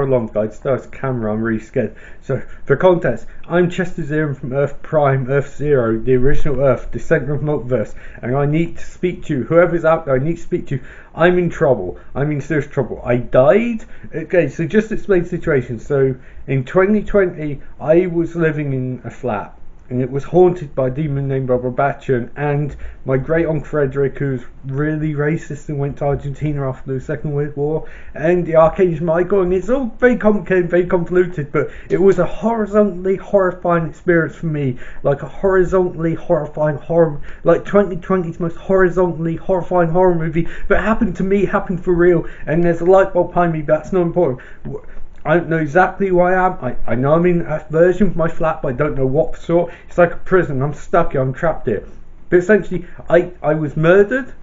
how long, guys. There's a camera, I'm really scared. So, for context, I'm Chester Zerum from Earth Prime, Earth Zero, the original Earth, the centre of multiverse, and I need to speak to you. Whoever's out there, I need to speak to you. I'm in trouble. I'm in serious trouble. I died. Okay, so just to explain the situation. So, in 2020, I was living in a flat, and it was haunted by a demon named Barbatachtian, and my great uncle Frederick, who's really racist and went to Argentina after the Second World War, and the Archangel Michael, and it's all very complicated, very convoluted, but it was a horizontally horrifying experience for me, like a horizontally horrifying horror, like 2020's most horizontally horrifying horror movie, but it happened to me, happened for real, and there's a light bulb behind me, but that's not important. I don't know exactly who I am. I know I'm in a version of my flat, but I don't know what sort. It's like a prison. I'm stuck here. I'm trapped here. But essentially, I was murdered,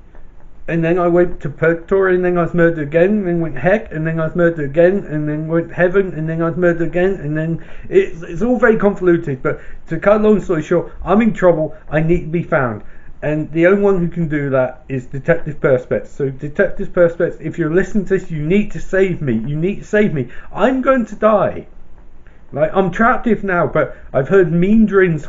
and then I went to purgatory, and then I was murdered again, and then went to heck, and then I was murdered again, and then went to heaven, and then I was murdered again, and then it's all very convoluted. But to cut a long story short, I'm in trouble. I need to be found. And the only one who can do that is Detective Perspex. So Detective Perspex, if you're listening to this, you need to save me. You need to save me. I'm going to die. Like, I'm trapped here now, but I've heard meanderings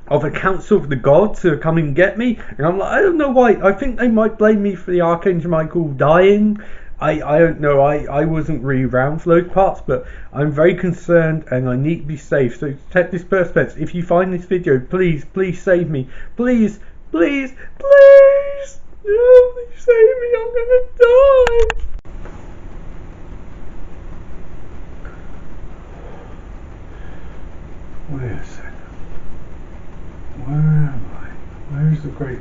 of a council of the gods who are coming and get me. And I'm like, I don't know why. I think they might blame me for the Archangel Michael dying. I don't know. I wasn't really around for those parts, but I'm very concerned and I need to be safe. So Detective Perspex, if you find this video, please save me. Please, please, please, no, please save me, I'm gonna die. Wait a second. Where am I? Where's the great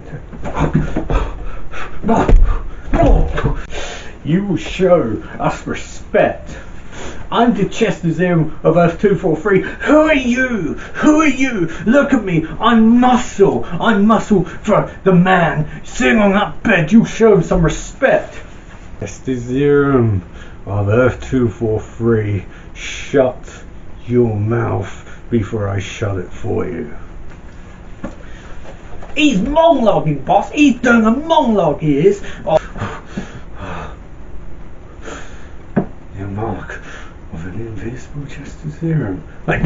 You will show us respect. I'm the Chester Zerum of Earth 243. Who are you? Who are you? Look at me. I'm muscle. I'm muscle for the man sitting on that bed. You show him some respect. Chester Zerum of Earth 243. Shut your mouth before I shut it for you. He's monologuing, boss. He's doing a monologue, he is. Your mark of an invisible Chester Zerum, like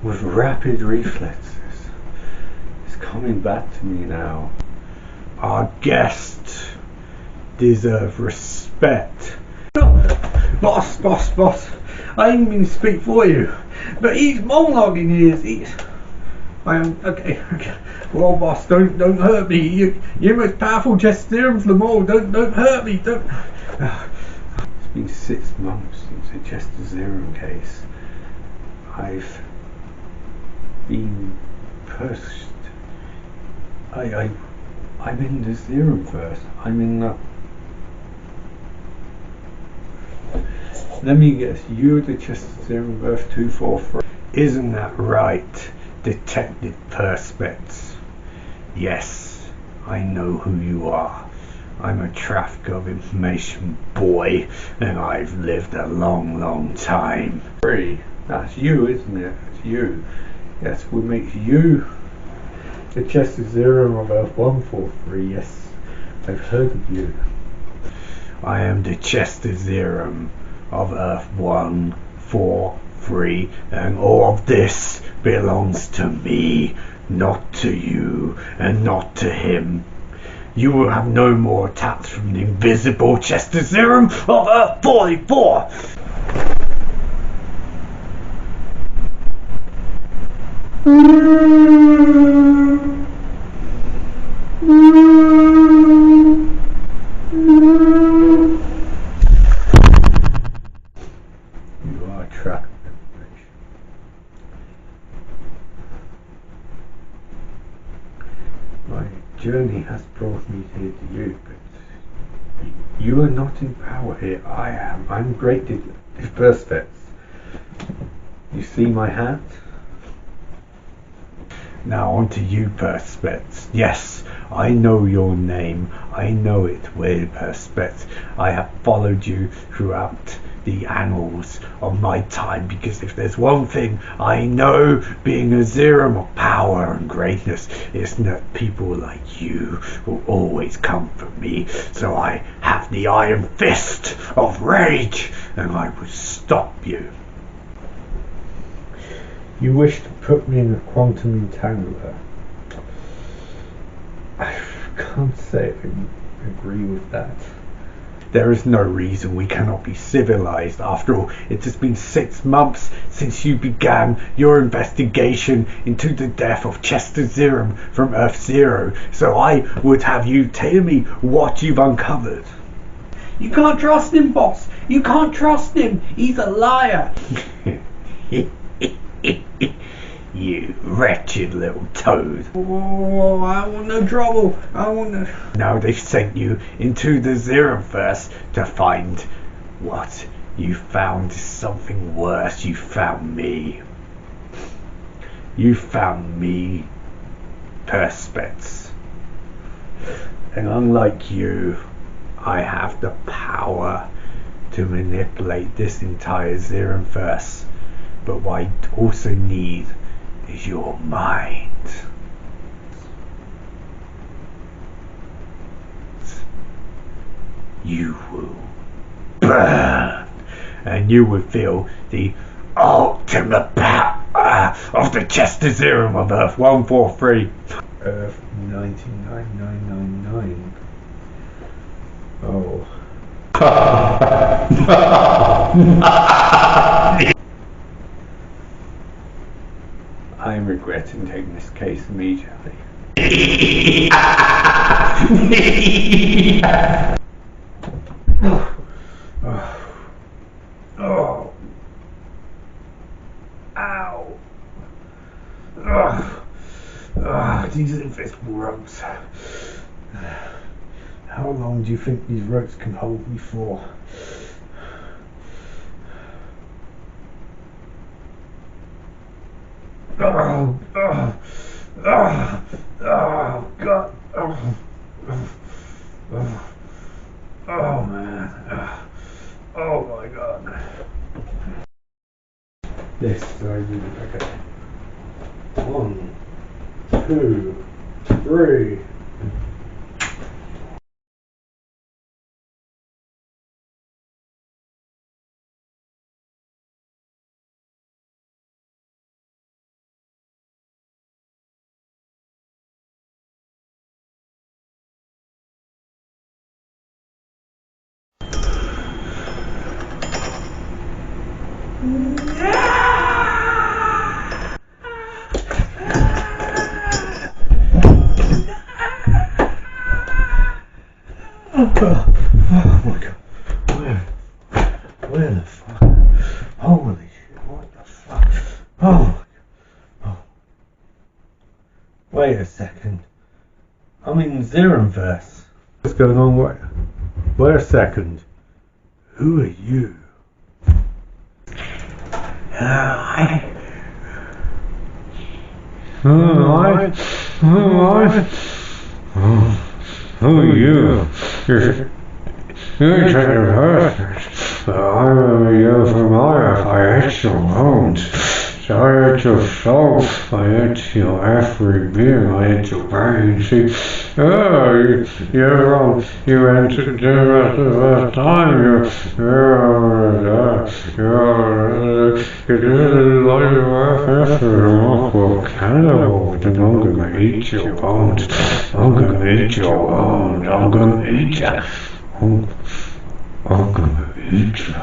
with rapid reflexes. It's coming back to me now. Our guests deserve respect. Boss. I didn't mean to speak for you, but he's monologuing. He's. I am okay. Well, boss, don't hurt me. You're the most powerful Chester Zerum of them all. Don't hurt me. Don't. It's been 6 months since the Chester Zerum case. I've been pushed. I'm in the Zerumverse. I'm in the. Let me guess. You're the Chester Zerum of Earth 243. Isn't that right, Detective Perspex? Yes, I know who you are. I'm a trafficker of information boy, and I've lived a long time. That's you, isn't it? That's you. Yes, what makes you the Chester Zerum of Earth 143. Yes, I've heard of you. I am the Chester Zerum of Earth 143, and all of this belongs to me, not to you, and not to him. You will have no more attacks from the invisible Chester Zerum of Earth 44! You are trapped. My journey has brought me here to you, but you are not in power here. I am. I'm great Perspex. You see my hat? Now on to you, Perspex. Yes, I know your name. I know it, Weird Perspex. I have followed you throughout the annals of my time, because if there's one thing I know, being a Zerum of power and greatness, is that people like you will always come for me. So I have the iron fist of rage, and I would stop you. You wish to put me in a quantum entangler. I can't say I agree with that. There is no reason we cannot be civilized. After all, it has been 6 months since you began your investigation into the death of Chester Zerum from Earth Zero, so I would have you tell me what you've uncovered. You can't trust him, boss. You can't trust him. He's a liar. You wretched little toad. Oh, I want no trouble. I want no... Now they've sent you into the Zerumverse to find what you found is something worse. You found me. You found me, Perspex. And unlike you, I have the power to manipulate this entire Zerumverse. But what I also need is your mind. You will burn, and you will feel the ultimate power of the Chester Zerum of Earth 143. Earth 99999. Oh. I am regretting taking this case immediately. Oh. Ow. These invisible ropes. How long do you think these ropes can hold me for? Oh God. Oh man. Oh my God. This is really okay. 1, 2, 3. Oh my God. Where the fuck? Holy shit, what the fuck? Oh. Wait a second. I'm in Zerumverse. What's going on? Wait a second. Who are you? Who are you? You're trying to hurt me. I remember you from Earth. I ate your bones. I ate your soul. I ate your every being. I ate your brain. See, you're wrong. You went to do it the first time. You did like your Earth after an awful cannibal. Then I'm gonna eat your bones. I'm gonna eat your bones. I'm gonna eat you. I'm gonna eat you.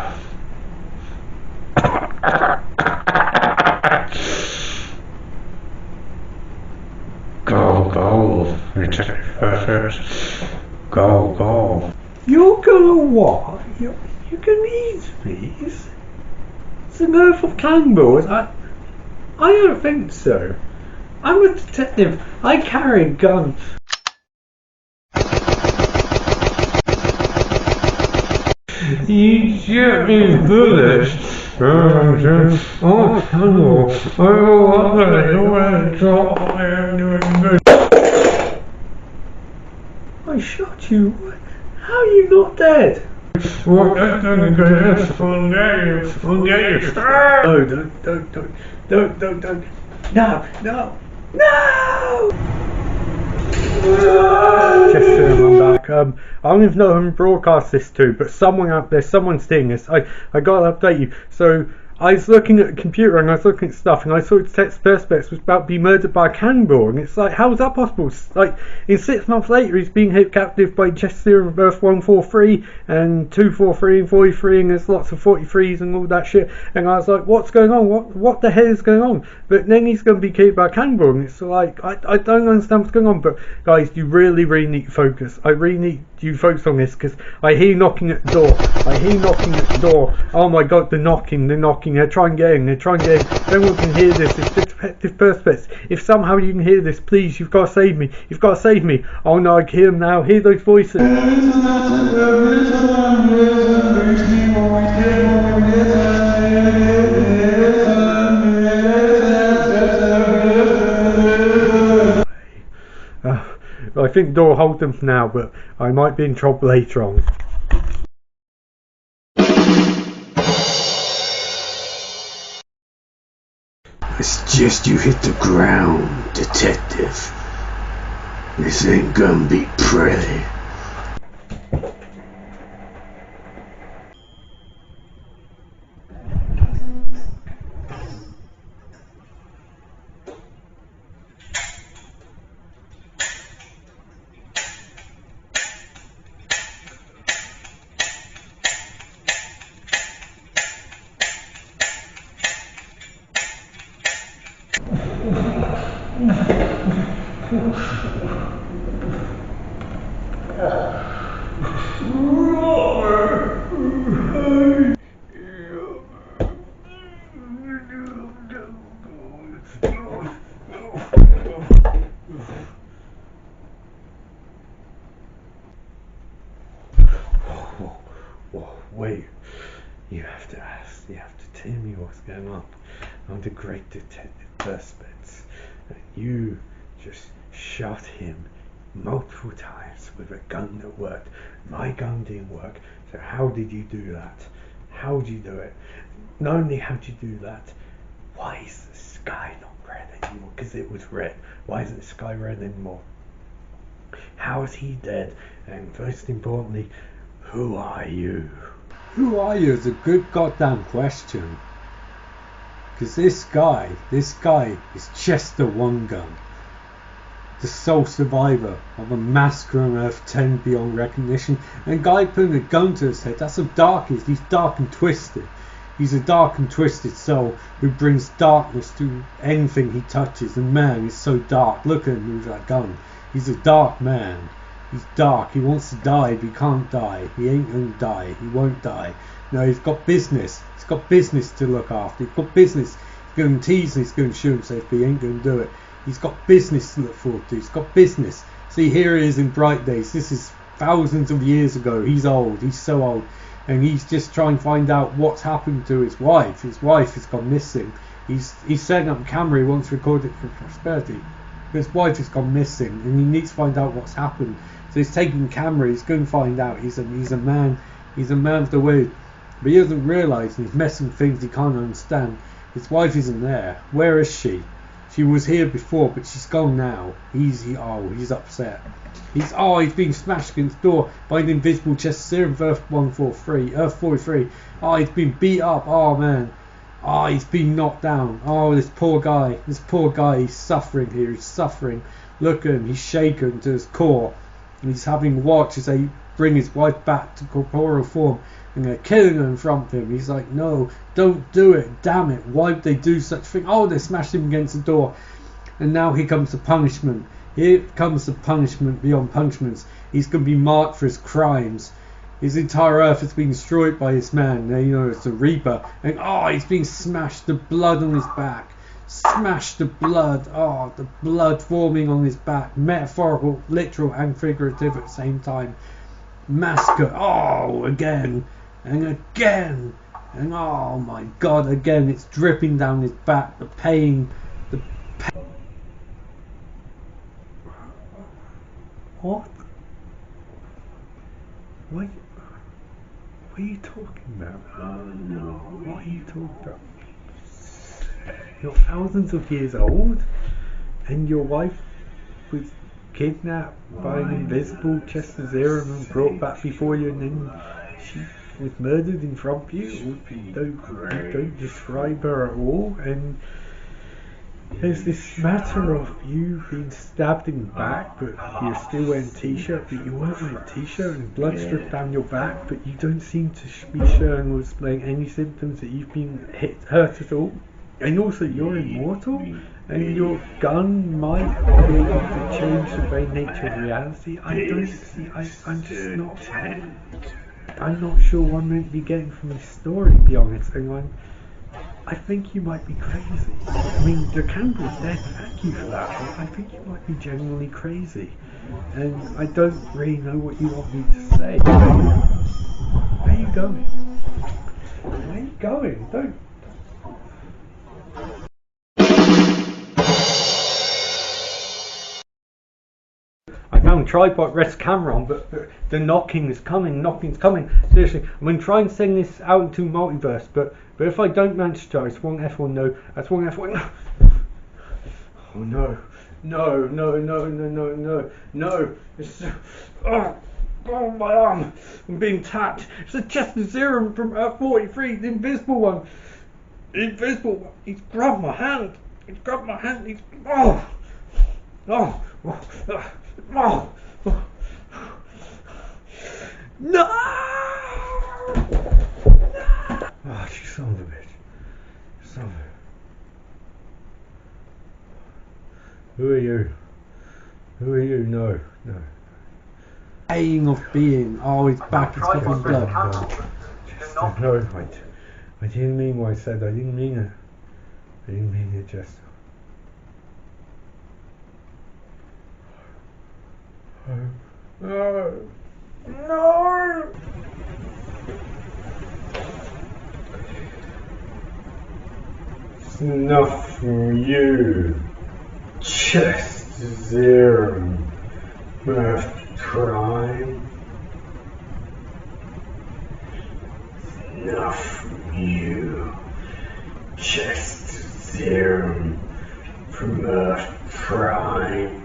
Go. Go. You're gonna what? You're gonna eat me? It's an Earth of cannibals. I don't think so. I'm a detective. I carry a gun. You shoot me bullets. Oh, cannibal. I shot you. How are you not dead? Well, that's gonna go on there. Oh, don't. No. Chester, I'm back. I don't even know who broadcast this to, but someone out there, someone's seeing this. I gotta update you. So I was looking at the computer and I was looking at stuff and I saw text Perspex was about to be murdered by a cannibal, and it's like, how is that possible? Like, in 6 months later he's being held captive by Chess Serum Earth 143 and 243 and 43, and there's lots of 43s and all that shit, and I was like, what's going on? What the hell is going on? But then he's going to be killed by a cannibal, and it's like, I don't understand what's going on. But guys, you really need to focus. I really need you to focus on this, because I hear knocking at the door. Oh my god, they're knocking, they're trying to get in, Everyone can hear this. It's Detective Perspex. If somehow you can hear this, please, you've got to save me. Oh no, I can hear them now. Hear those voices. I think the door will hold them for now, but I might be in trouble later on. It's just you hit the ground, detective. This ain't gonna be pretty. Wait, you have to tell me what's going on. I'm the great detective Perspex, and you just shot him multiple times with a gun that worked. My gun didn't work, so how did you do that? How did you do it? Not only how did you do that, why is the sky not red anymore? Because it was red. Why isn't the sky red anymore? How is he dead? And most importantly, who are you? Who are you is a good goddamn question. Because this guy is Chester One Gun, the sole survivor of a massacre on Earth 10 beyond recognition. And a guy putting a gun to his head, that's how dark he is. He's dark and twisted. He's a dark and twisted soul who brings darkness to anything he touches. And man, he's so dark. Look at him with that gun. He's a dark man. He's dark. He wants to die, but he can't die. He ain't going to die. He won't die. No, he's got business. He's got business to look after. He's got business. He's going to tease and he's going to shoot himself, but he ain't going to do it. He's got business to look forward to. He's got business. See, here he is in Bright Days. This is thousands of years ago. He's old. He's so old. And he's just trying to find out what's happened to his wife. His wife has gone missing. He's setting up a camera. He wants to record it for prosperity. His wife has gone missing, and he needs to find out what's happened. So he's taking the camera. He's going to find out. He's a man. He's a man of the word, but he doesn't realise, and he's messing with things he can't understand. His wife isn't there. Where is she? She was here before, but she's gone now. He's upset. He's being smashed against the door by an invisible chest serum of Earth 143, Earth 43. He's been beat up. Oh man. He's been knocked down. This poor guy, he's suffering here. He's suffering. Look at him. He's shaken to his core. And he's having watch as they bring his wife back to corporeal form, and they're killing her in front of him. He's like, no, don't do it. Damn it. Why would they do such a thing? They smashed him against the door. And now here comes the punishment. Here comes the punishment beyond punishments. He's going to be marked for his crimes. His entire Earth has been destroyed by this man. It's a Reaper. And he's being smashed. The blood on his back. Smashed the blood. The blood forming on his back. Metaphorical, literal, and figurative at the same time. Massacre. Again. And again. And oh my god, again. It's dripping down his back. The pain. What? What are you talking about? What are you talking about? You're thousands of years old, and your wife was kidnapped by an invisible Chester Zerum and brought back before you, and then she was murdered in front of you? You don't describe her at all, and there's this matter of you being stabbed in the back, but you're still wearing a t-shirt, but you weren't wearing a t-shirt, and blood stripped down your back, but you don't seem to be showing or displaying any symptoms that you've been hurt at all. And also, you're immortal, and your gun might be able to change the very nature of reality. I'm not sure what I'm meant to be getting from this story, to be honest, and I think you might be crazy. I mean, the candle's dead, thank you for that, but I think you might be genuinely crazy. And I don't really know what you want me to say. Where are you going? Where are you going? Don't. I found tripod rest camera on, but the knocking's coming. Seriously, I'm going to try and send this out into multiverse, but if I don't manage to, it's one F1 no. That's one F1 no. Oh no. No. It's oh my arm. I'm being tapped. It's a Chester Zerum from Earth 43, the invisible one. He's grabbed my hand. He's oh. No! Oh, you son of a bitch. Who are you? No. Pain of being. Oh, he's back. It's fucking blood. No, I didn't mean what I said. I didn't mean it. Just. No! It's enough for you, Chester Zerum, Earth Prime. It's enough for you, Chester Zerum from Earth Prime.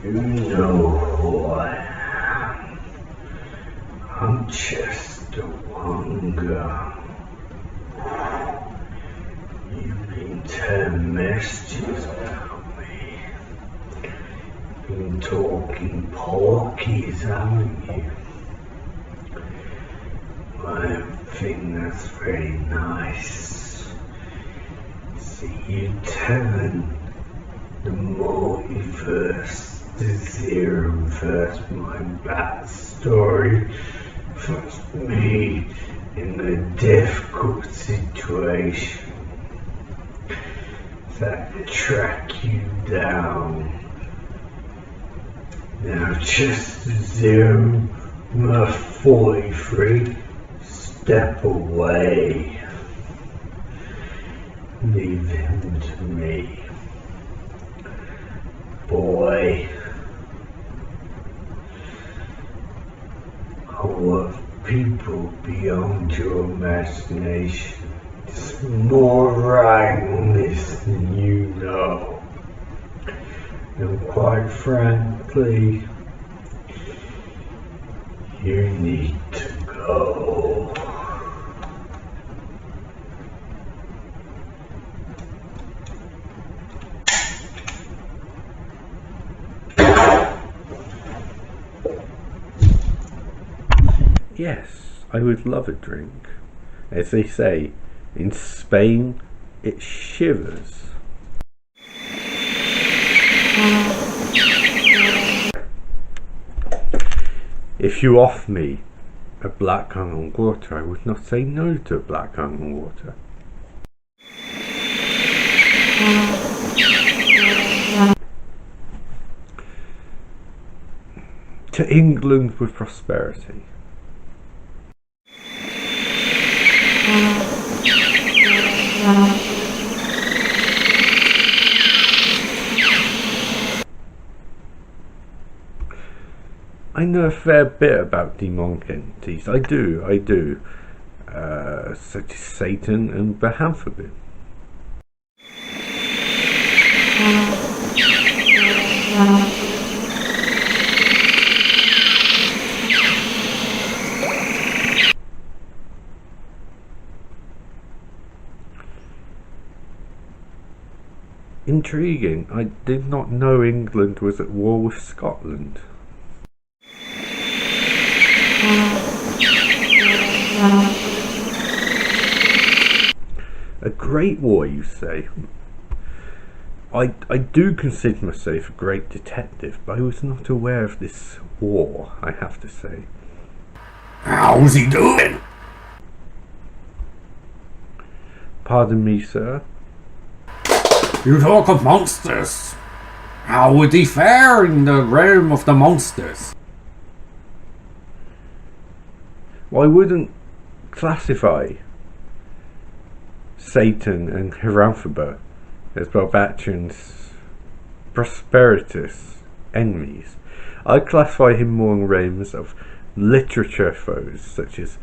You know who I am. I'm Chester Wonga. You've been telling messages about me. Been talking porkies, haven't you? I think that's very nice. See you telling the multiverse. The Zerumverse, my backstory, puts me in a difficult situation that track you down. Now, Chester Zerum, my 43, step away. Leave him to me, boy. Of people beyond your imagination. It's more right on this than you know. And quite frankly, you need to go. Yes, I would love a drink. As they say, in Spain, it shivers. If you offer me a black gun and water, I would not say no to a black gun and water. To England with prosperity. I know a fair bit about demonic entities. I do. Such as Satan and Bahamphobia. Intriguing. I did not know England was at war with Scotland. A great war, you say? I do consider myself a great detective, but I was not aware of this war, I have to say. How's he doing? Pardon me, sir? You talk of monsters. How would he fare in the realm of the monsters? Well, I wouldn't classify Satan and Zerumverse as Barbatachion's prosperous enemies. I classify him more in realms of literature foes, such as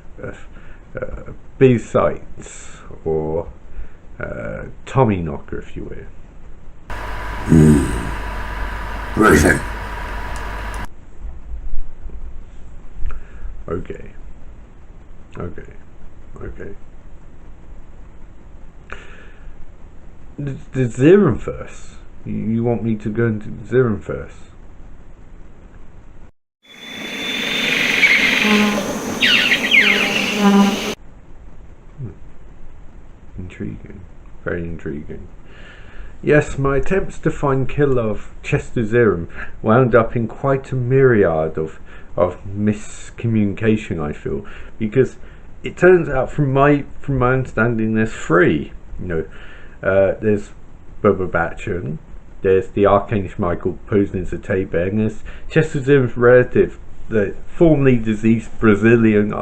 B-sites or Tommyknocker, if you will. Right then. Okay. The Zerumverse. You want me to go into the Zerumverse? Intriguing. Very intriguing. Yes, my attempts to find killer of Chester Zerum wound up in quite a myriad of miscommunication, I feel, because it turns out from my understanding there's three. There's Barbatachtian, there's the Archangel Michael posing as a Taber, and there's Chester Zerum's relative, the formerly deceased Brazilian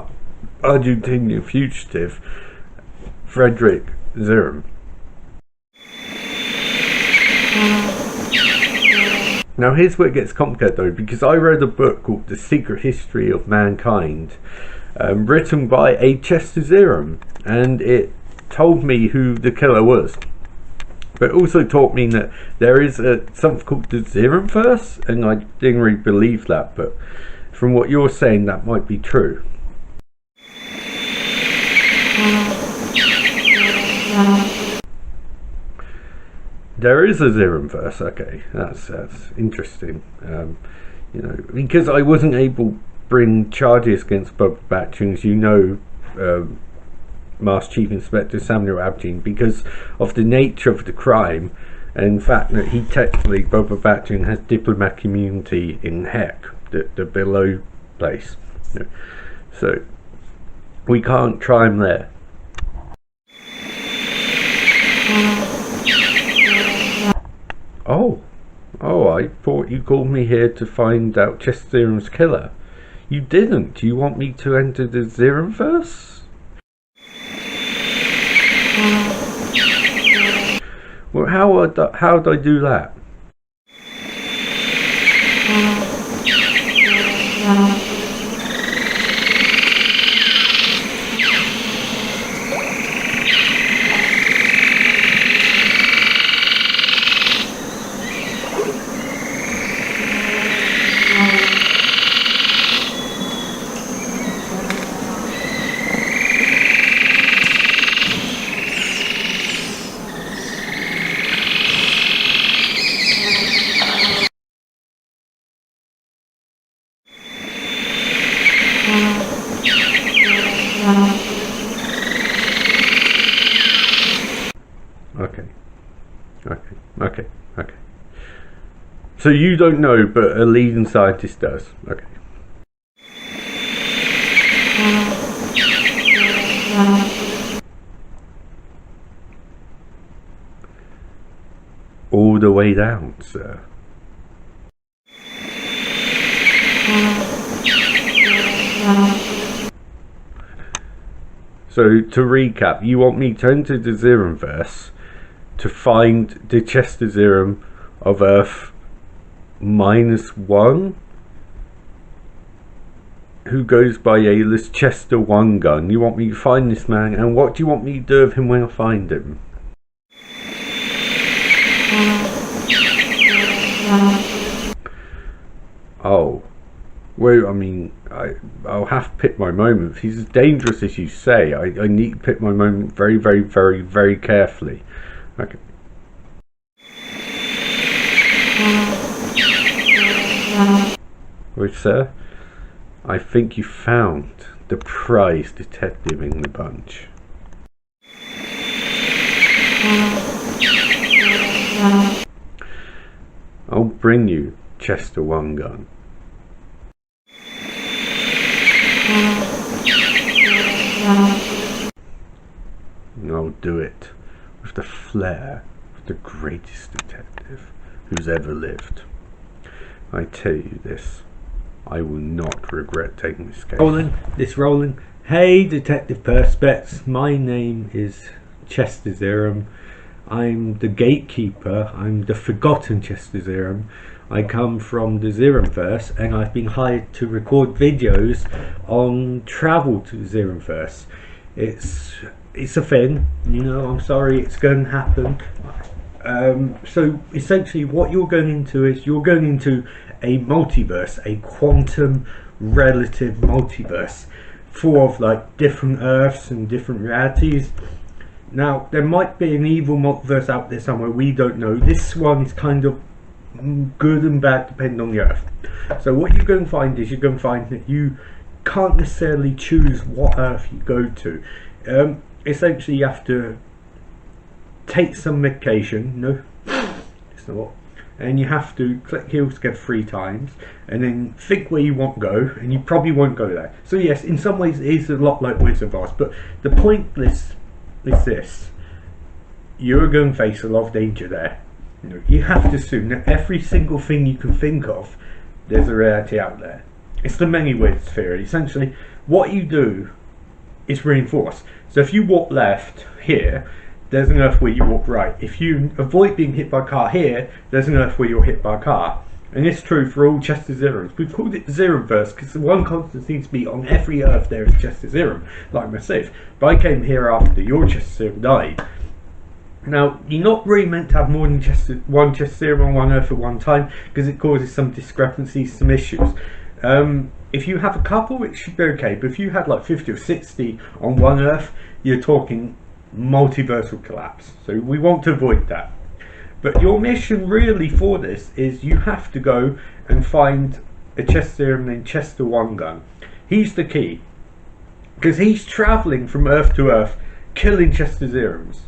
Argentinian fugitive Frederick Zerum. Now here's where it gets complicated though, because I read a book called The Secret History of Mankind, written by a Chester Zerum, and it told me who the killer was. But it also taught me that there is something called the Zerumverse, and I didn't really believe that, but from what you're saying that might be true. There is a Zerumverse, okay, that's interesting. Because I wasn't able to bring charges against Barbatachtian, as you know, Master Chief Inspector Samuel Abdeen, because of the nature of the crime and the fact that he technically, Barbatachtian, has diplomatic immunity in Heck, the below place. So we can't try him there. Oh, I thought you called me here to find out Chester Zerum's killer. You didn't. Do you want me to enter the Zerumverse? Well, how do I do that? Okay. So you don't know, but a leading scientist does. Okay. All the way down, sir. So to recap, you want me to enter the Zerumverse to find the Chester Zerum of Earth -1, who goes by alias Chester One Gun. You want me to find this man, and what do you want me to do with him when I find him? Oh. Well, I mean, I'll have to pick my moment. If he's as dangerous as you say, I need to pick my moment very, very, very, very carefully. Okay. Well, sir, I think you found the prize detective in the bunch. I'll bring you Chester One Gun. And I'll do it with the flair of the greatest detective who's ever lived. I tell you this, I will not regret taking this case. Rolling. Hey, Detective Perspex, my name is Chester Zerum. I'm the gatekeeper, I'm the forgotten Chester Zerum. I come from the Zerumverse, and I've been hired to record videos on travel to the Zerumverse. It's a thing, you know, I'm sorry, it's going to happen. So essentially what you're going into is you're going into a multiverse, a quantum relative multiverse, full of like different Earths and different realities. Now there might be an evil multiverse out there somewhere, we don't know. This one is kind of good and bad depending on the Earth. So what you're going to find is you're going to find that you can't necessarily choose what Earth you go to. Essentially you have to take some medication, no, it's not, and you have to click heels together 3 times and then think where you want to go, and you probably won't go there. So yes, in some ways it is a lot like Wizard of Oz, but the point is this: you're going to face a lot of danger there. You have to assume that every single thing you can think of, there's a reality out there. It's the many worlds theory. Essentially what you do is reinforced. So if you walk left here, there's an Earth where you walk right. If you avoid being hit by a car here, there's an Earth where you're hit by a car. And it's true for all Chester Zerums. We've called it Zerumverse because the one constant seems to be on every Earth there is Chester Zerum, like myself. But I came here after your Chester Zerum died. Now, you're not really meant to have more than one Chester Zerum on one Earth at one time, because it causes some discrepancies, some issues. If you have a couple, it should be okay, but if you had like 50 or 60 on one Earth, you're talking multiversal collapse. So we want to avoid that. But your mission really for this is you have to go and find a Chester Zerum named Chester One Gun. He's the key, because he's travelling from Earth to Earth, killing Chester Zerums.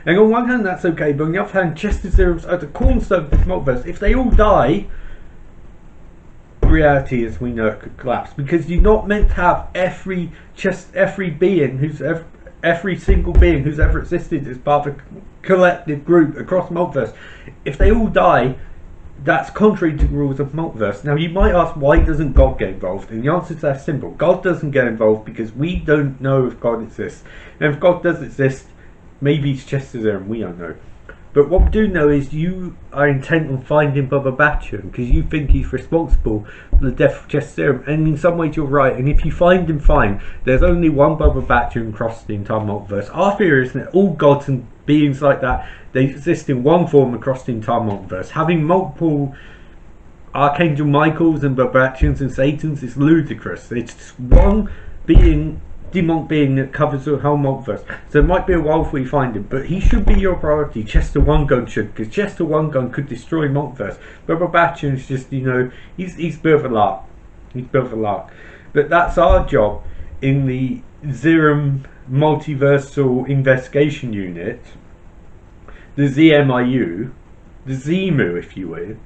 And on one hand that's okay, but on the other hand, Chester Zerums are the cornerstone of this multiverse. If they all die, reality as we know it could collapse, because you're not meant to have every single being who's ever existed as part of a collective group across multiverse. If they all die, that's contrary to the rules of multiverse. Now you might ask, why doesn't God get involved? And the answer is that simple. God doesn't get involved because we don't know if God exists. And if God does exist, maybe he's Chester Zerum, we don't know. But what we do know is you are intent on finding Barbatachtian because you think he's responsible for the death of Chester Zerum, and in some ways you're right. And if you find him, fine. There's only one Barbatachtian across the entire multiverse. Our theory is that all gods and beings like that, they exist in one form across the entire multiverse. Having multiple Archangel Michaels and Barbatachans and Satans is ludicrous. It's one being, demonic being, that covers the whole multiverse. So it might be a while before you find him, but he should be your priority. Chester One Gun should, because Chester One Gun could destroy multiverse. But Barbatachan is just, you know, he's a bit of a lark. He's a bit of a lark. But that's our job in the Zerum Multiversal Investigation Unit, the ZMIU, the ZMU if you will.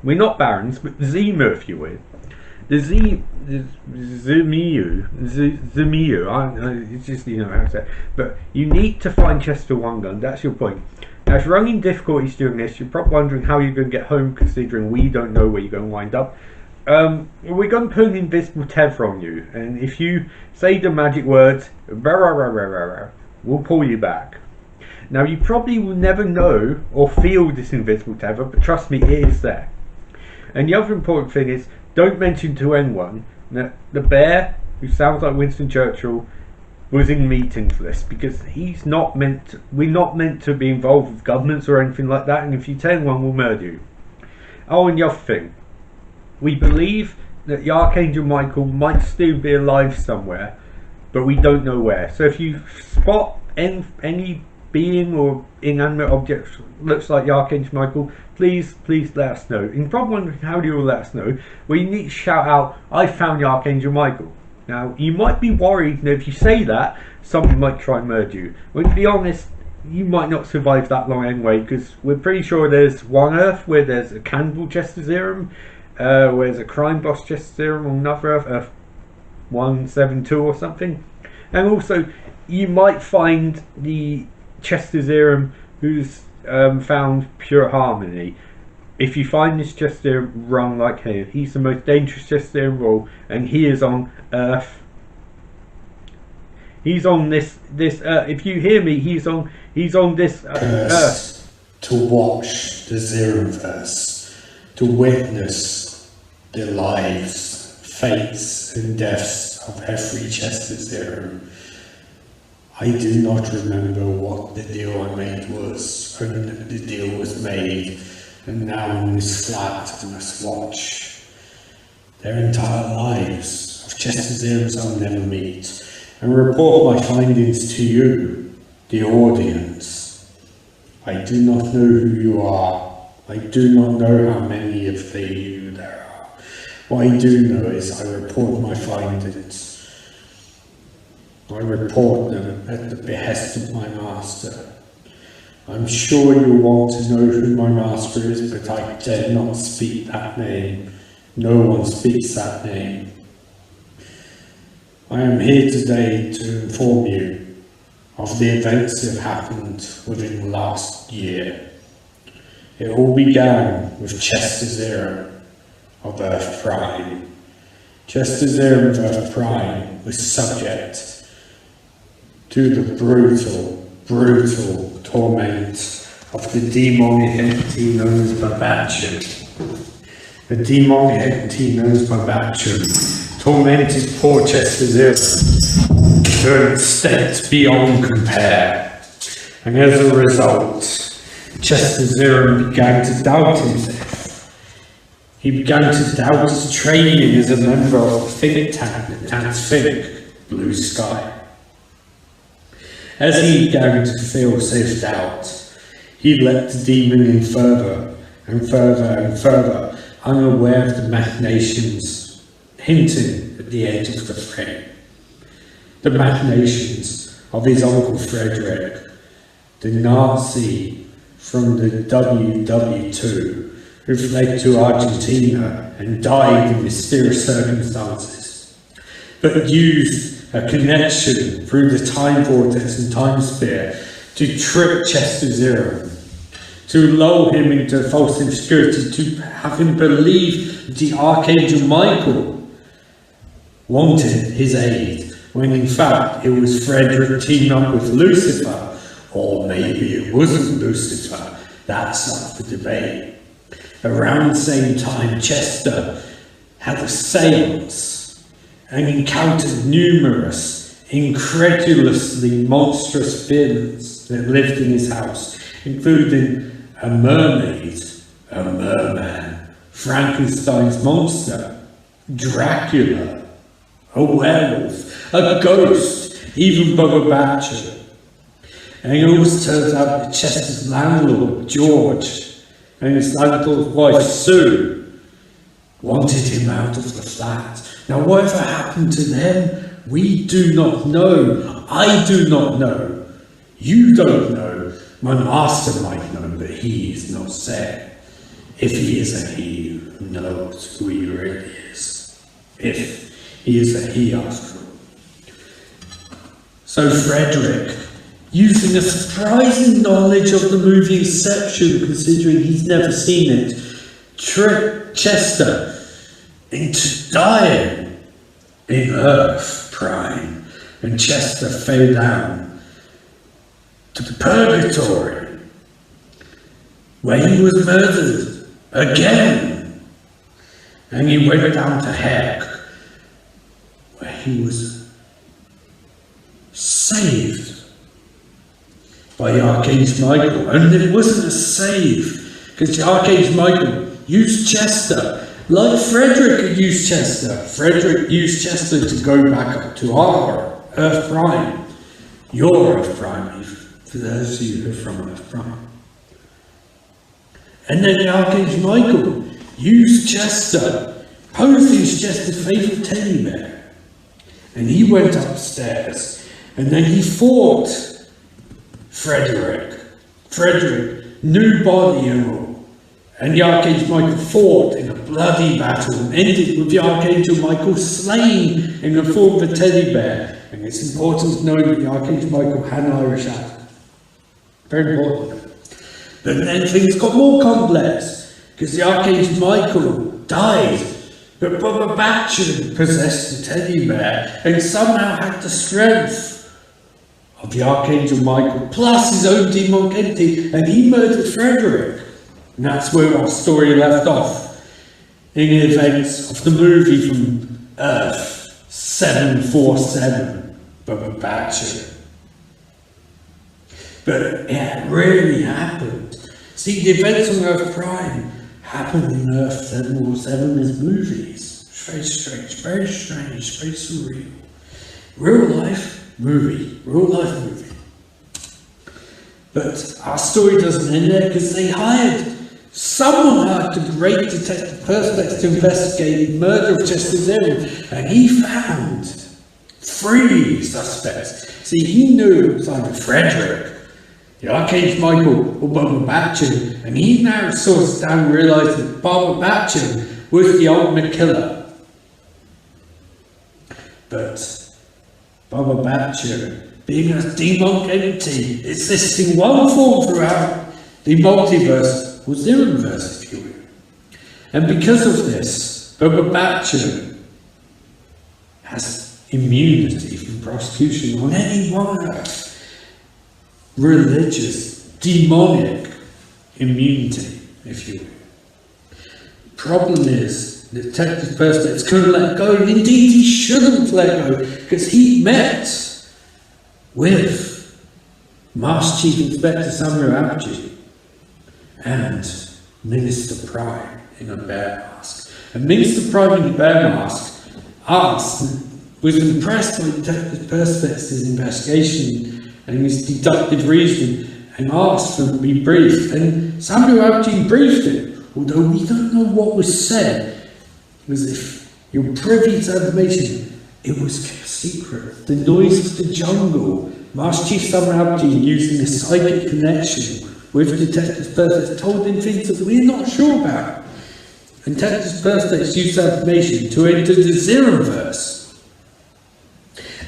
We're not barons, but the ZMU if you will. The ZMU, it's just, you know how to say it. But you need to find Chester One Gun, that's your point. Now if you're running difficulties doing this, you're probably wondering how you're going to get home, considering we don't know where you're going to wind up. We're going to put an invisible tether on you, and if you say the magic words, we'll pull you back. Now you probably will never know or feel this invisible tether, but trust me, it is there. And the other important thing is, don't mention to anyone that the bear, who sounds like Winston Churchill, was in meeting for this, because he's not meant to, we're not meant to be involved with governments or anything like that, and if you tell anyone, we'll murder you. Oh, and the other thing, we believe that the Archangel Michael might still be alive somewhere, but we don't know where. So if you spot any being or inanimate object looks like the Archangel Michael, please let us know. And probably wondering, how do you all let us know? Well, you need to shout out, "I found the Archangel Michael." Now, you might be worried that if you say that, someone might try and murder you. Well, to be honest, you might not survive that long anyway, because we're pretty sure there's one Earth where there's a cannibal chest of Zerum, where there's a crime boss chest of Zerum, on another Earth, Earth 172 or something. And also, you might find the chest of Zerum who's found pure harmony. If you find this chest of Zerum, run like him. He's the most dangerous chest of Zerum of all, and he is on Earth. He's on this if you hear me, he's on this Earth. To watch the Zerumverse, to witness the lives, fates and deaths of every chest of Zerum. I do not remember what the deal I made was, when the deal was made, and now in this flat I must watch their entire lives of chest of Zerums I'll never meet, and report my findings to you, the audience. I do not know who you are. I do not know how many of you there are. What I do know is I report my findings. I report them at the behest of my master. I'm sure you'll want to know who my master is, but I dare not speak that name. No one speaks that name. I am here today to inform you of the events that have happened within the last year. It all began with Chester Zerum of Earth Prime. Chester Zerum of Earth Prime was subject to the brutal torment of the demonic entity known as Barbatachtian. The demonic entity known as Barbatachtian tormented poor Chester Zerum to an extent beyond compare, and as a result, Chester Zerum began to doubt himself. He began to doubt his training as a member of the think tank that Think Blue Sky. As he began to feel self-doubt, he let the demon in further and further and further, unaware of the machinations hinting at the edge of the frame. The machinations of his uncle Frederick, the Nazi from the WW2, who fled to Argentina and died in mysterious circumstances, but used a connection through the time vortex and time sphere to trick Chester Zerum, to lull him into false obscurity, to have him believe that the Archangel Michael wanted his aid, when in fact it was Frederick teaming up with Lucifer, or maybe it wasn't Lucifer. That's up for debate. Around the same time, Chester had a seance and encountered numerous, incredulously monstrous villains that lived in his house, including a mermaid, a merman, Frankenstein's monster, Dracula, a werewolf, a ghost, even Barbatachtian. And it also turns out that Chester's landlord, George, and his landlord's wife, Sue, wanted him out of the flat. Now, whatever happened to them, we do not know. I do not know. You don't know. My master might know, but he is not said. If he is a he, who knows who he really is. If he is a he after all. So Frederick, using a surprising knowledge of the movie Inception, considering he's never seen it, tricked Chester into dying in Earth Prime, and Chester fell down to purgatory, where he was murdered again, and he went down to Heck, where he was saved by the Archangel Michael. And it wasn't a save, because the Archangel Michael used Chester Like Frederick had used Chester. Frederick used Chester to go back up to our Earth Prime. Your Earth Prime, for those of you who are from Earth Prime. And then the Archangel Michael used Chester, posing as Chester's favourite teddy bear. And he went upstairs, and then he fought Frederick. Frederick, new body and all. And the Archangel Michael fought in a bloody battle and ended with the Archangel Michael slain in the form of a teddy bear. And it's important to know that the Archangel Michael had an Irish accent. Very important. But then things got more complex, because the Archangel Michael died, but Barbatachtian possessed the teddy bear and somehow had the strength of the Archangel Michael, plus his own demonic entity, and he murdered Frederick. And that's where our story left off, in the events of the movie from Earth 747, Barbatachtian. But it really happened. See, the events on Earth Prime happened in Earth 747 as movies. Very strange, very surreal. Real life movie. But our story doesn't end there, because someone hired the great detective Perspex to investigate the murder of Chester Zerum, and he found 3 suspects. See, he knew it was either Frederick, the Archangel Michael, or Barbatachtian, and he now sourced down and realised that Barbatachtian was the ultimate killer. But Barbatachtian, being a demonic entity, existing one form throughout the multiverse, was Zerumverse, if you will. And because of this, Barbatachtian has immunity from prosecution on any one Earth. Religious, demonic immunity, if you will. The problem is, the Detective Perspex couldn't let go, and indeed he shouldn't let go, because he met with Master Chief Inspector Samuel Apogee and Minister Prime in a bear mask. And Minister Prime in a bear mask was impressed by Detective Perspex's investigation and his deductive reasoning, and asked for him to be briefed. And Samuel Apogee briefed him, although we don't know what was said, because if you're privy to information, it was kept secret. The noise of the jungle. Master Chief Samuel Apogee, using a psychic connection with Detective Perspex, told him things that we're not sure about. And Detective Perspex used that information to enter the Zerumverse,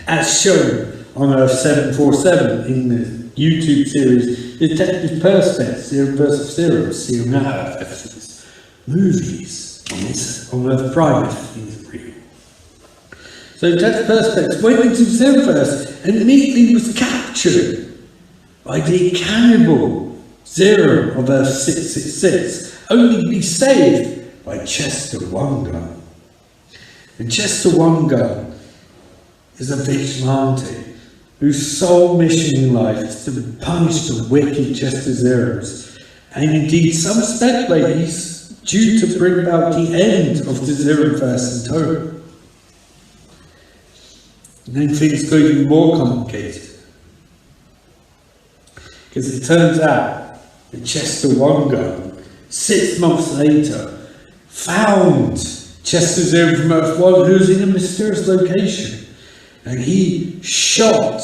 as shown on Earth 747 in the YouTube series Detective Perspex, Zerumverse of Zerums. See on that Earth movies on Earth Prime, everything's real. So Detective Perspex went into Zerumverse and immediately was captured by the cannibal Zerum of Earth 666, only to be saved by Chester One Gun. And Chester One Gun is a vigilante whose sole mission in life is to punish the wicked Chester Zerums, and indeed some speculate he's due to bring about the end of the Zerumverse in total. And then things go even more complicated, because it turns out that Chester One Gun, 6 months later, found Chester Zerum from Earth 1, who was in a mysterious location. And he shot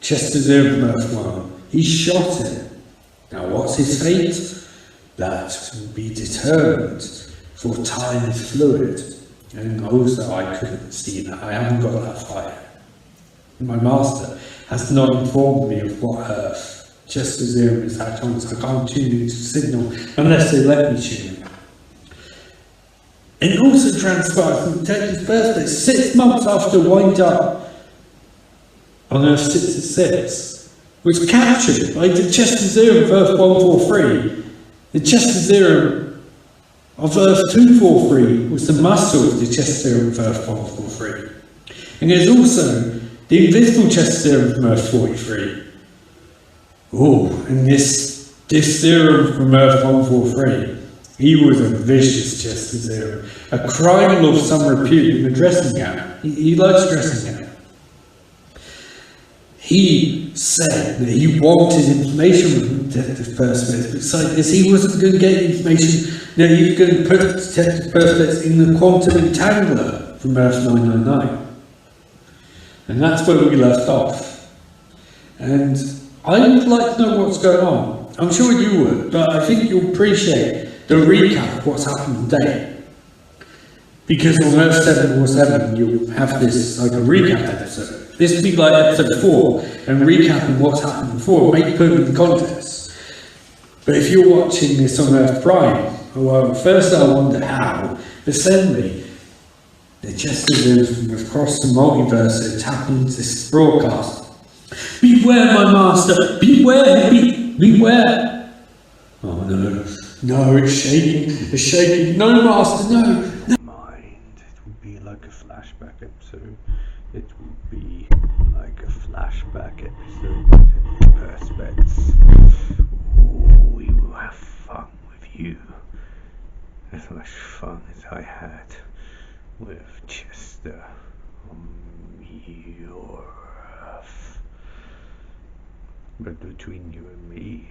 Chester Zerum from Earth 1. He shot him. Now what's his fate? That will be determined, for time is fluid. And also I couldn't see that. I haven't got that fire. My master has not informed me of what Earth Chester Zerum is at on, so I can't tune into signal unless they let me tune in. And it also transpires from Detective Perspex 6 months after wind up on Earth 666, was captured by the Chester Zerum of Earth 143. The Chester Zerum of Earth 243 was the muscle of the Chester Zerum of Earth 143. And there's also the invisible Chester Zerum from Earth 43. Oh, and this Zerum from Earth 143 He was a vicious Chester Zerum, a criminal of some repute in the dressing gown. He likes dressing gown. He said that he wanted information from Detective Perspex, but so as he wasn't going to get information, that he was going to put Detective Perspex in the quantum entangler from Earth 999. And that's where we left off. And I would like to know what's going on. I'm sure you would, but I think you'll appreciate the recap of what's happened today. Because on Earth 747, you'll have this like a recap episode. This would be like episode 4, and recapping what's happened before, make put it in context. But if you're watching this on Earth Prime, well, first I wonder how, but secondly, the Chester Zeums from across the multiverse are tapping into this broadcast. Beware, my master! Beware! Beware! Oh no. No, it's shaking. It's shaking. No, master, no! It would be like a flashback episode. It would be like a flashback episode of Perspex. We will have fun with you. As much fun as I had with Chester on your Earth. But between you and me,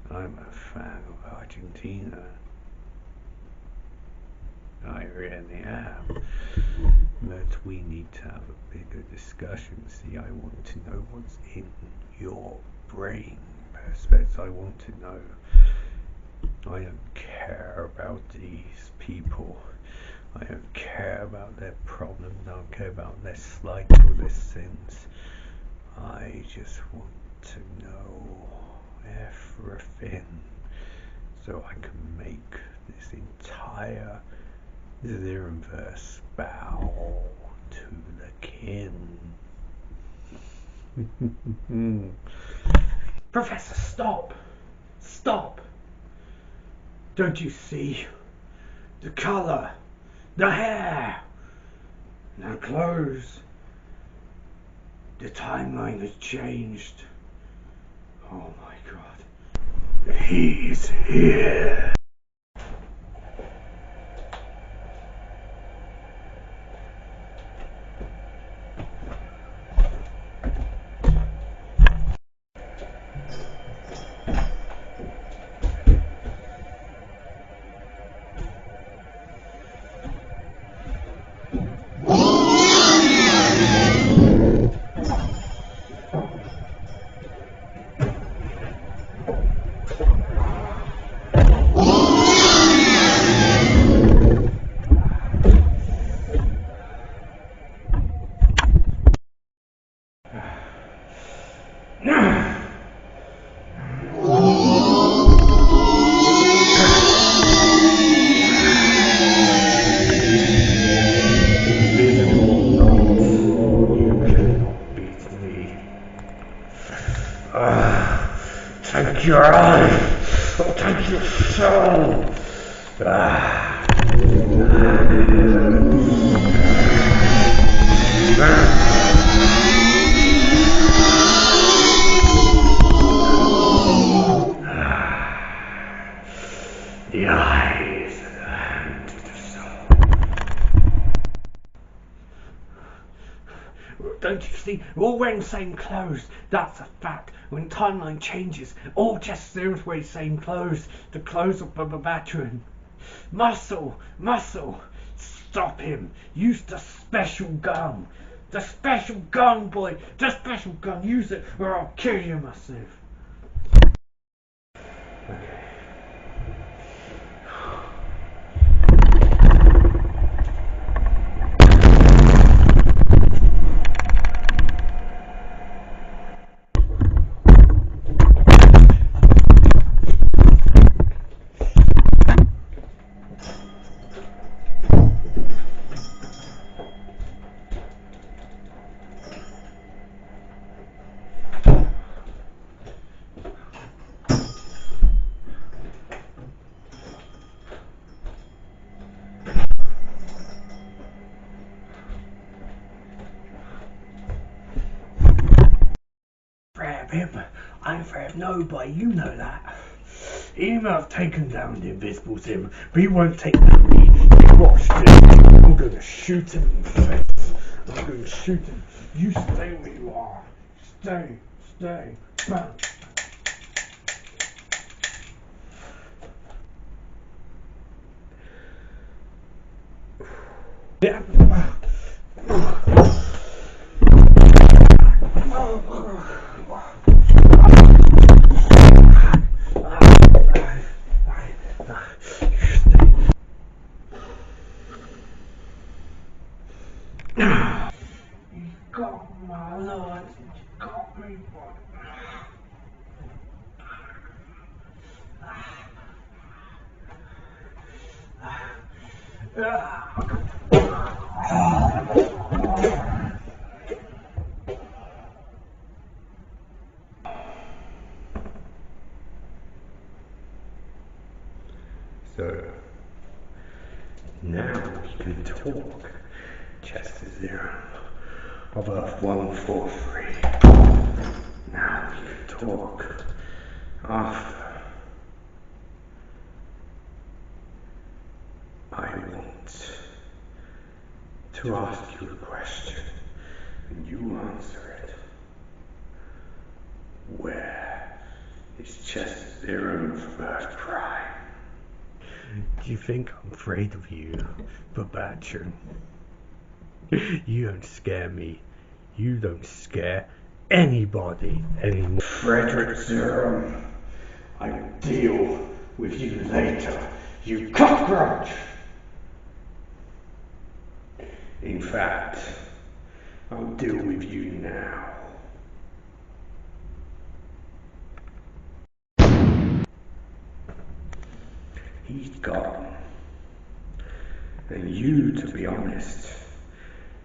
I'm a fan of Argentina. I really am. But we need to have a bigger discussion. See, I want to know what's in your brain, Perspex. I want to know. I don't care about these people. I don't care about their problems. I don't care about their slights or their sins. I just want to know everything so I can make this entire Zerumverse bow to the king. Professor, stop! Stop! Don't you see? The colour, the hair, the clothes. The timeline has changed. Oh my god. He's here. Take your eyes, I'll take your soul. The eyes and the hand of the soul. Don't you see? We're all wearing the same clothes. That's a fact. When timeline changes, all Chester Zerums wear the same clothes. The clothes of Barbatachtian. Muscle! Muscle! Stop him! Use the special gun! The special gun, boy! The special gun! Use it or I'll kill you, massive! I'm afraid of nobody, you know that. He may have taken down the invisible Zerum, but he won't take down me. Watch this. I'm going to shoot him in the face. I'm going to shoot him. You stay where you are. Stay. Bam. Yeah. You got my lord. You got me, boy. So now we can talk, Chester Zerum of Earth 143. Now we can talk. After I want to ask you a question, and you answer it. Where is Chester Zerum from Earth Prime? Do you think I'm afraid of you, Barbatachtian? You don't scare me. You don't scare anybody anymore. Frederick Zerum, I will deal with you later, you cockroach! In fact, I'll deal with you now. He's gone. And you, to be honest,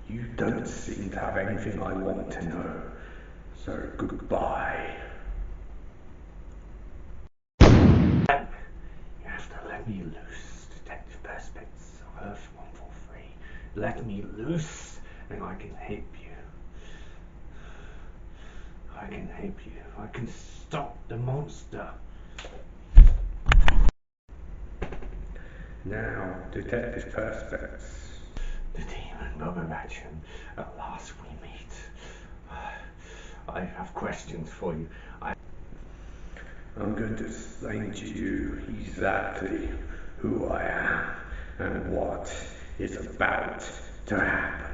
you don't seem to have anything I want to know. So goodbye. You have to let me loose, Detective Perspects of Earth 143. Let me loose, and I can help you. I can help you. I can stop the monster. Now, Detective Perspex. The demon Barbatachtian. At last we meet. I have questions for you. I'm going to explain to you exactly who I am and what is about to happen.